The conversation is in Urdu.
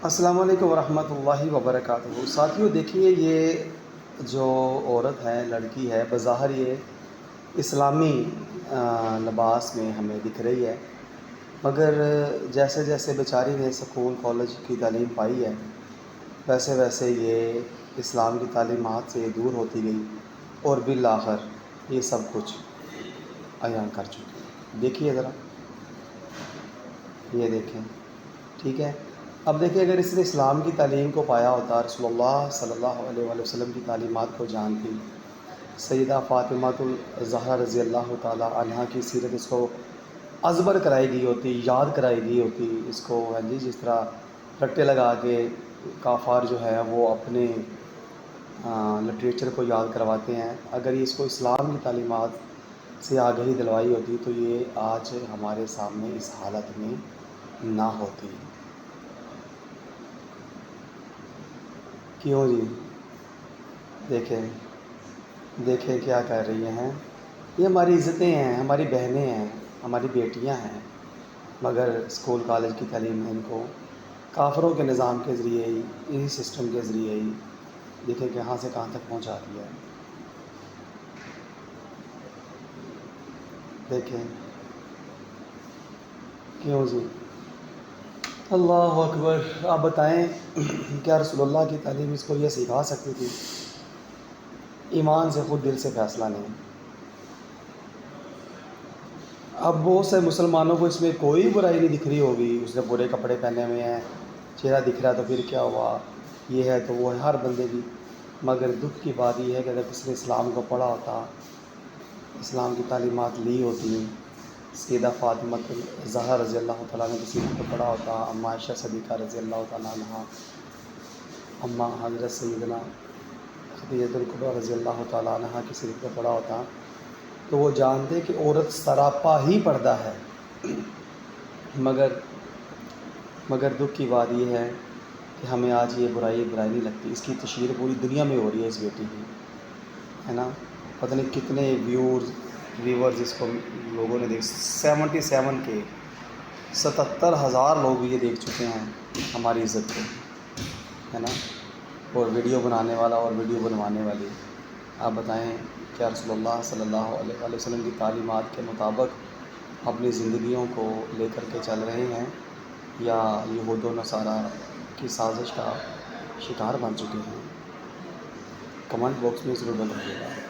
السلام علیکم ورحمۃ اللہ وبرکاتہ۔ ساتھیوں دیکھیے، یہ جو عورت ہے، لڑکی ہے، بظاہر یہ اسلامی لباس میں ہمیں دکھ رہی ہے، مگر جیسے جیسے بیچاری نے سکول کالج کی تعلیم پائی ہے، ویسے ویسے یہ اسلام کی تعلیمات سے دور ہوتی گئی اور بالآخر یہ سب کچھ عیاں کر چکی ہے۔ دیکھیے ذرا، یہ دیکھیں، ٹھیک ہے۔ اب دیکھیں، اگر اس نے اسلام کی تعلیم کو پایا ہوتا، رسول اللہ صلی اللہ علیہ وآلہ وسلم کی تعلیمات کو جانتی، سیدہ فاطمہ الزہرا رضی اللہ تعالی عنہا کی سیرت اس کو ازبر کرائی گئی ہوتی، یاد کرائی گئی ہوتی اس کو، ہاں جی، جس طرح رٹے لگا کے کافار جو ہے وہ اپنے لٹریچر کو یاد کرواتے ہیں، اگر یہ اس کو اسلام کی تعلیمات سے آگہی دلوائی ہوتی تو یہ آج ہمارے سامنے اس حالت میں نہ ہوتی۔ کیوں جی؟ دیکھیں دیکھیں کیا کہہ رہی ہیں، یہ ہماری عزتیں ہیں، ہماری بہنیں ہیں، ہماری بیٹیاں ہیں، مگر اسکول کالج کی تعلیم ان کو کافروں کے نظام کے ذریعے ہی، انہی سسٹم کے ذریعے ہی دیکھیں کہاں سے کہاں تک پہنچا دیا ہے۔ دیکھیں، کیوں جی؟ اللہ اکبر۔ آپ بتائیں، کیا رسول اللہ کی تعلیم اس کو یہ سکھا سکتی تھی؟ ایمان سے خود دل سے فیصلہ نہیں۔ اب بہت سے مسلمانوں کو اس میں کوئی برائی نہیں دکھ رہی ہوگی، اس نے برے کپڑے پہنے ہوئے ہیں، چہرہ دکھ رہا تو پھر کیا ہوا، یہ ہے تو وہ ہے، ہر بندے کی، مگر دکھ کی بات یہ ہے کہ اگر کسی نے اسلام کو پڑھا ہوتا، اسلام کی تعلیمات لی ہوتی، سیدہ فاطمہ الزہرا رضی اللہ تعالیٰ نے کسی کو پڑھا ہوتا، اماں عائشہ صدیقہ رضی اللہ تعالیٰ عنہ، اماں حضرت سیدنا خدیجہ الکبریٰ رضی اللہ تعالیٰ عنہ کی سیرت کو پڑھا ہوتا تو وہ جانتے کہ عورت سراپا ہی پردہ ہے، مگر دکھ کی بات یہ ہے کہ ہمیں آج یہ برائی نہیں لگتی۔ اس کی تشہیر پوری دنیا میں ہو رہی ہے اس بیٹی کی، ہے نا؟ پتہ نہیں کتنے ویورز اس کو لوگوں نے 77 کے 77,000 لوگ یہ دیکھ چکے ہیں ہماری عزت کو، ہے نا؟ اور ویڈیو بنانے والا اور ویڈیو بنوانے والی، آپ بتائیں، کیا رسول اللہ صلی اللہ علیہ وآلہ وسلم کی تعلیمات کے مطابق اپنی زندگیوں کو لے کر کے چل رہے ہیں، یا یہود و نصارہ کی سازش کا شکار بن چکے ہیں؟ کمنٹ باکس میں ضرور بتائیے گا۔